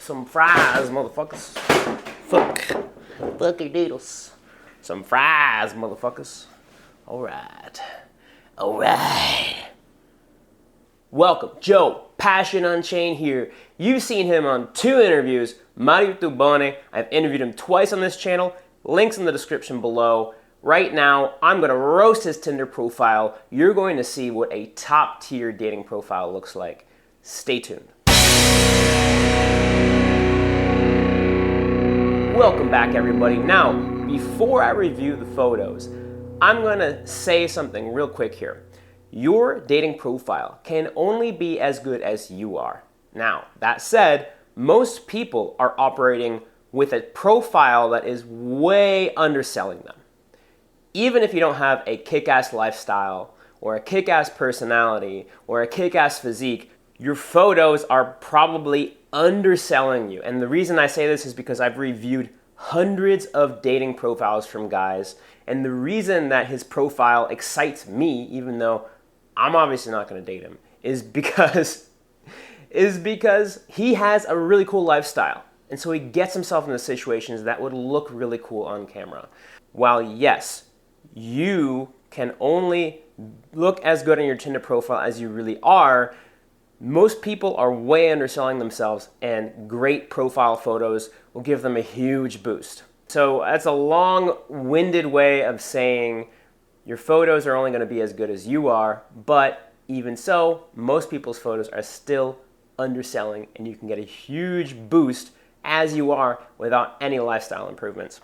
Some fries, motherfuckers. Fuck your doodles. Some fries, motherfuckers. Alright. Welcome, Joe, Passion Unchained here. You've seen him on 2 interviews, Mario Tubone. I've interviewed him twice on this channel. Links in the description below. Right now, I'm going to roast his Tinder profile. You're going to see what a top-tier dating profile looks like. Stay tuned. Welcome back, everybody. Now, before I review the photos, I'm going to say something real quick here. Your dating profile can only be as good as you are. Now, that said, most people are operating with a profile that is way underselling them. Even if you don't have a kick-ass lifestyle or a kick-ass personality or a kick-ass physique, your photos are probably underselling you. And the reason I say this is because I've reviewed hundreds of dating profiles from guys, and the reason that his profile excites me, even though I'm obviously not going to date him, is because he has a really cool lifestyle. And so he gets himself into situations that would look really cool on camera. While yes, you can only look as good on your Tinder profile as you really are, most people are way underselling themselves, and great profile photos will give them a huge boost. So that's a long-winded way of saying your photos are only going to be as good as you are, but even so, most people's photos are still underselling, and you can get a huge boost as you are without any lifestyle improvements.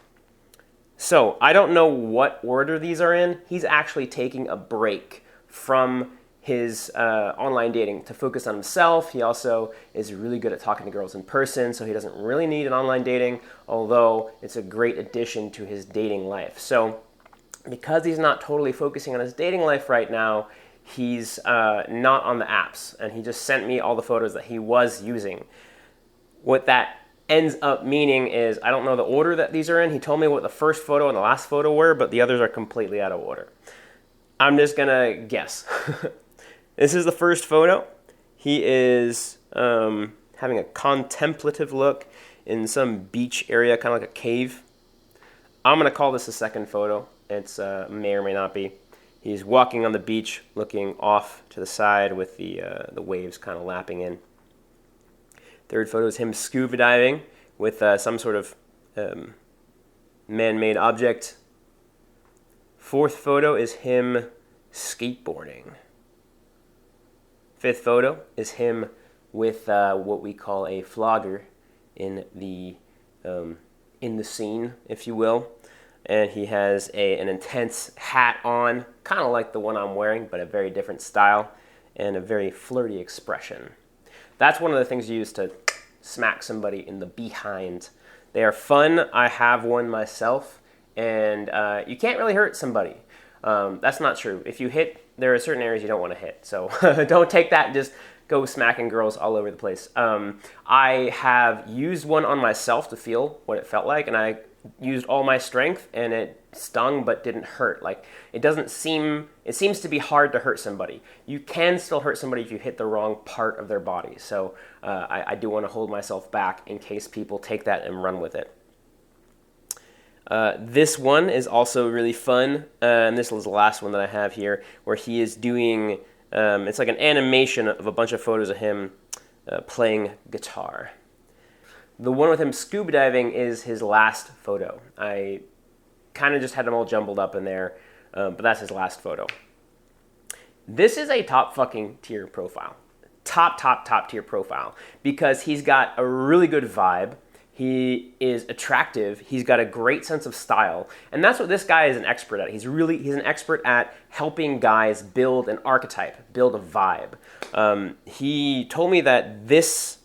So I don't know what order these are in. He's actually taking a break from his online dating to focus on himself. He also is really good at talking to girls in person, so he doesn't really need an online dating, although it's a great addition to his dating life. So because he's not totally focusing on his dating life right now, he's not on the apps, and he just sent me all the photos that he was using. What that ends up meaning is, I don't know the order that these are in. He told me what the first photo and the last photo were, but the others are completely out of order. I'm just gonna guess. This is the first photo. He is having a contemplative look in some beach area, kind of like a cave. I'm gonna call this the second photo. It's may or may not be. He's walking on the beach, looking off to the side with the waves kind of lapping in. Third photo is him scuba diving with some sort of man-made object. Fourth photo is him skateboarding. Fifth photo is him with what we call a flogger in the scene, if you will. And he has an intense hat on, kind of like the one I'm wearing, but a very different style and a very flirty expression. That's one of the things you use to smack somebody in the behind. They are fun. I have one myself, and you can't really hurt somebody. That's not true. If you hit, there are certain areas you don't want to hit. So don't take that and just go smacking girls all over the place. I have used one on myself to feel what it felt like, and I used all my strength, and it stung but didn't hurt. Like, it seems to be hard to hurt somebody. You can still hurt somebody if you hit the wrong part of their body. So I do want to hold myself back in case people take that and run with it. This one is also really fun, and this is the last one that I have here, where he is doing, it's like an animation of a bunch of photos of him playing guitar. The one with him scuba diving is his last photo. I kind of just had them all jumbled up in there, but that's his last photo. This is a top fucking tier profile. Top tier profile, because he's got a really good vibe. He is attractive. He's got a great sense of style. And that's what this guy is an expert at. He's an expert at helping guys build an archetype, build a vibe. He told me that this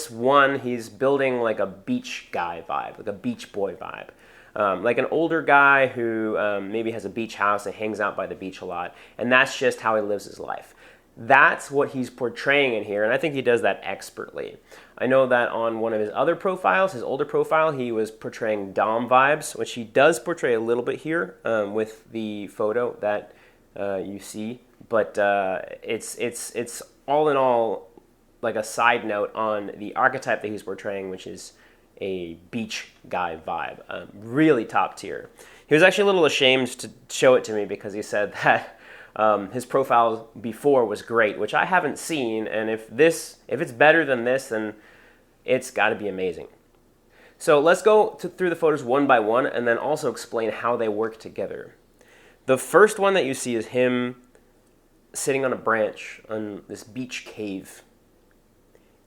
one, he's building like a beach guy vibe, like a beach boy vibe. Like an older guy who maybe has a beach house and hangs out by the beach a lot. And that's just how he lives his life. That's what he's portraying in here, and I think he does that expertly. I know that on one of his other profiles, his older profile, he was portraying Dom vibes, which he does portray a little bit here with the photo that you see. But it's all in all like a side note on the archetype that he's portraying, which is a beach guy vibe. Really top tier. He was actually a little ashamed to show it to me because he said that his profile before was great, which I haven't seen, and if it's better than this, then it's got to be amazing. So let's go through the photos one by one and then also explain how they work together. The first one that you see is him sitting on a branch on this beach cave.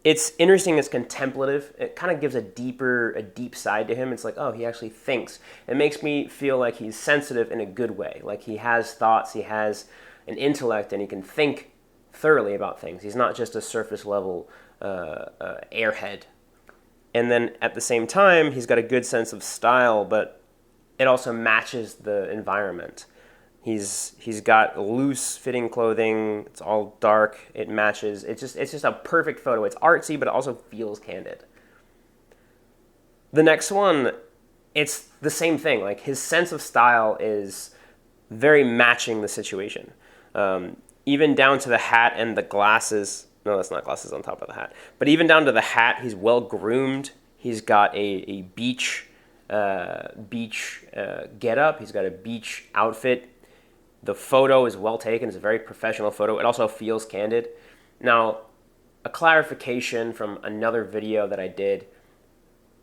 It's interesting, it's contemplative. It kind of gives a deep side to him. It's like, oh, he actually thinks. It makes me feel like he's sensitive in a good way. Like he has thoughts, he has an intellect, and he can think thoroughly about things. He's not just a surface level airhead. And then at the same time, he's got a good sense of style, but it also matches the environment. He's got loose fitting clothing. It's all dark. It matches. It's just a perfect photo. It's artsy, but it also feels candid. The next one, it's the same thing. Like his sense of style is very matching the situation. Even down to the hat and the glasses. No, that's not glasses on top of the hat. But even down to the hat, he's well groomed. He's got a beach getup. He's got a beach outfit. The photo is well taken. It's a very professional photo. It also feels candid. Now, a clarification from another video that I did,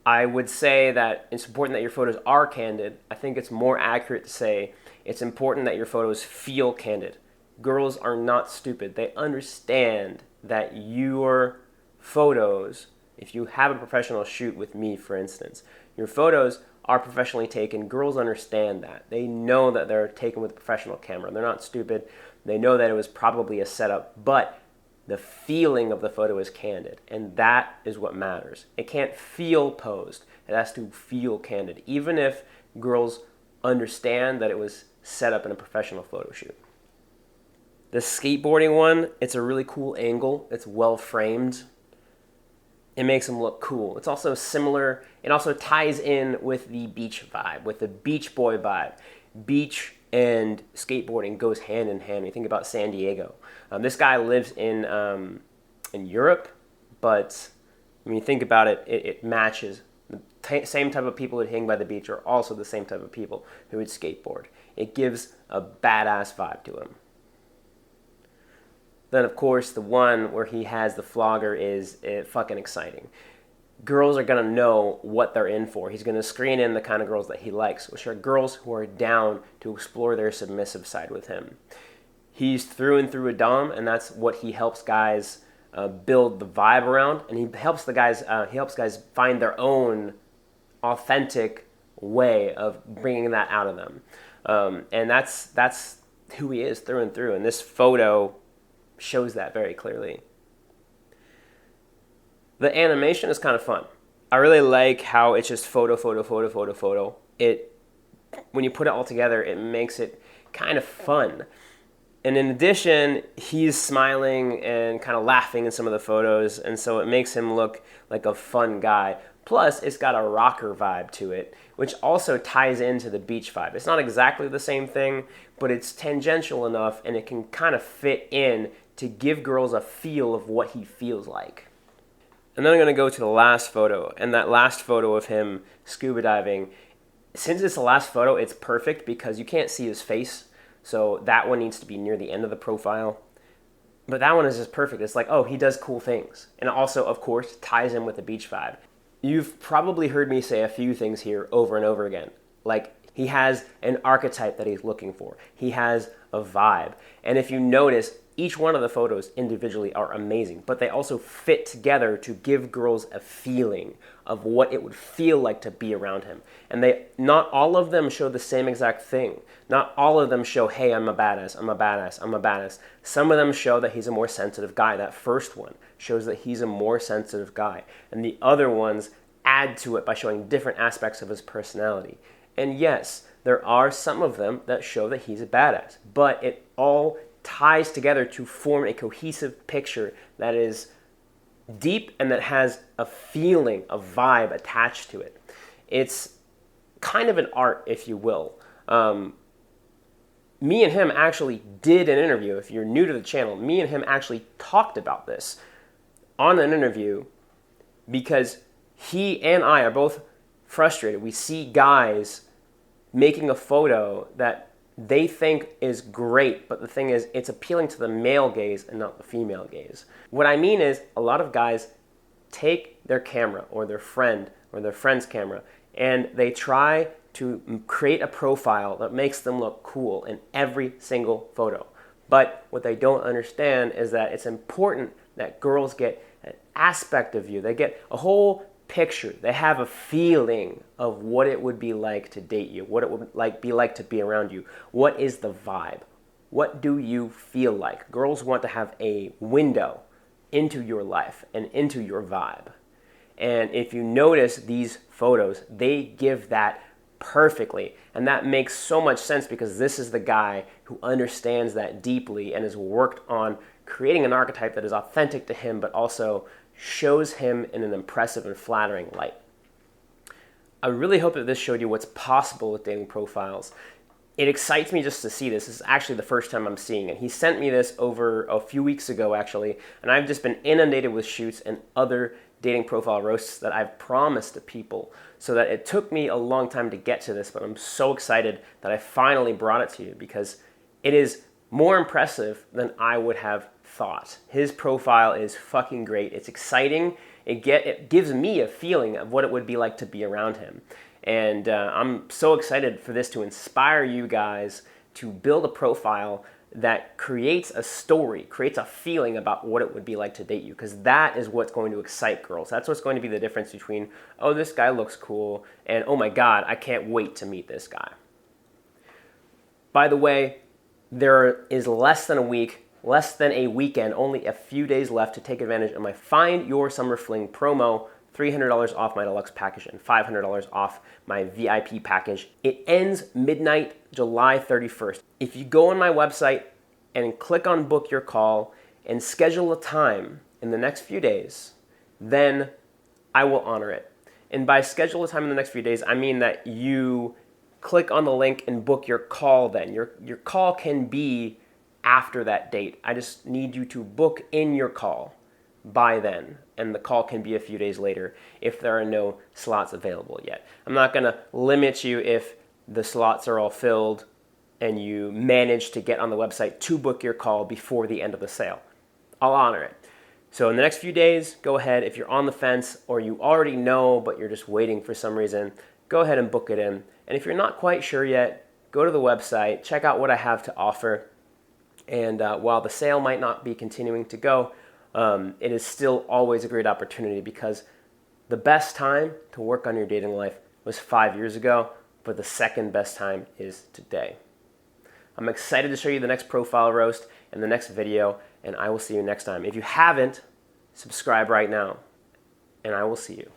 I would say that it's important that your photos are candid. I think it's more accurate to say it's important that your photos feel candid. Girls are not stupid. They understand that your photos, if you have a professional shoot with me, for instance, your photos are professionally taken. Girls understand that. They know that they're taken with a professional camera. They're not stupid. They know that it was probably a setup, but the feeling of the photo is candid, and that is what matters. It can't feel posed. It has to feel candid, even if girls understand that it was set up in a professional photo shoot. The skateboarding one, it's a really cool angle. It's well framed. It makes him look cool. It's also similar. It also ties in with the beach vibe, with the beach boy vibe. Beach and skateboarding goes hand in hand. When you think about San Diego. This guy lives in Europe, but when you think about it, it matches. The same type of people who hang by the beach are also the same type of people who would skateboard. It gives a badass vibe to him. Then, of course, the one where he has the flogger is fucking exciting. Girls are going to know what they're in for. He's going to screen in the kind of girls that he likes, which are girls who are down to explore their submissive side with him. He's through and through a dom, and that's what he helps guys build the vibe around, and he helps guys find their own authentic way of bringing that out of them. And that's who he is through and through, and this photo shows that very clearly. The animation is kind of fun. I really like how it's just photo. When you put it all together, it makes it kind of fun. And in addition, he's smiling and kind of laughing in some of the photos, and so it makes him look like a fun guy. Plus, it's got a rocker vibe to it, which also ties into the beach vibe. It's not exactly the same thing, but it's tangential enough, and it can kind of fit in to give girls a feel of what he feels like. And then I'm going to go to the last photo, and that last photo of him scuba diving, since it's the last photo, it's perfect because you can't see his face, so that one needs to be near the end of the profile. But that one is just perfect. It's like, oh, he does cool things. And also, of course, ties in with the beach vibe. You've probably heard me say a few things here over and over again. Like, he has an archetype that he's looking for. He has a vibe. And if you notice, each one of the photos individually are amazing, but they also fit together to give girls a feeling of what it would feel like to be around him. And not all of them show the same exact thing. Not all of them show, hey, I'm a badass, I'm a badass, I'm a badass. Some of them show that he's a more sensitive guy. That first one shows that he's a more sensitive guy. And the other ones add to it by showing different aspects of his personality. And yes, there are some of them that show that he's a badass, but it all ties together to form a cohesive picture that is deep and that has a feeling, a vibe attached to it. It's kind of an art, if you will. Me and him actually did an interview. If you're new to the channel, me and him actually talked about this. on an interview because he and I are both frustrated. We see guys making a photo that they think is great, but the thing is, it's appealing to the male gaze and not the female gaze. What I mean is, a lot of guys take their camera or their friend or their friend's camera and they try to create a profile that makes them look cool in every single photo. But what they don't understand is that it's important that girls get an aspect of you. They get a whole picture. They have a feeling of what it would be like to date you, what it would be like to be around you. What is the vibe? What do you feel like? Girls want to have a window into your life and into your vibe. And if you notice these photos, they give that perfectly. And that makes so much sense because this is the guy who understands that deeply and has worked on creating an archetype that is authentic to him, but also shows him in an impressive and flattering light. I really hope that this showed you what's possible with dating profiles. It excites me just to see this. This is actually the first time I'm seeing it. He sent me this over a few weeks ago, actually, and I've just been inundated with shoots and other dating profile roasts that I've promised to people, so that it took me a long time to get to this, but I'm so excited that I finally brought it to you because it is more impressive than I would have thought. His profile is fucking great. It's exciting. It gives me a feeling of what it would be like to be around him. And I'm so excited for this to inspire you guys to build a profile that creates a story, creates a feeling about what it would be like to date you, because that is what's going to excite girls. That's what's going to be the difference between, oh, this guy looks cool, and oh my God, I can't wait to meet this guy. By the way, there is less than a weekend, only a few days left to take advantage of my Find Your Summer Fling promo, $300 off my deluxe package and $500 off my VIP package. It ends midnight, July 31st. If you go on my website and click on book your call and schedule a time in the next few days, then I will honor it. And by schedule a time in the next few days, I mean that you click on the link and book your call then. Your call can be after that date. I just need you to book in your call by then, and the call can be a few days later if there are no slots available yet. I'm not going to limit you if the slots are all filled and you manage to get on the website to book your call before the end of the sale. I'll honor it. So in the next few days, go ahead. If you're on the fence or you already know but you're just waiting for some reason, go ahead and book it in. And if you're not quite sure yet, go to the website, check out what I have to offer. And while the sale might not be continuing to go, it is still always a great opportunity because the best time to work on your dating life was 5 years ago, but the second best time is today. I'm excited to show you the next profile roast and the next video, and I will see you next time. If you haven't, subscribe right now, and I will see you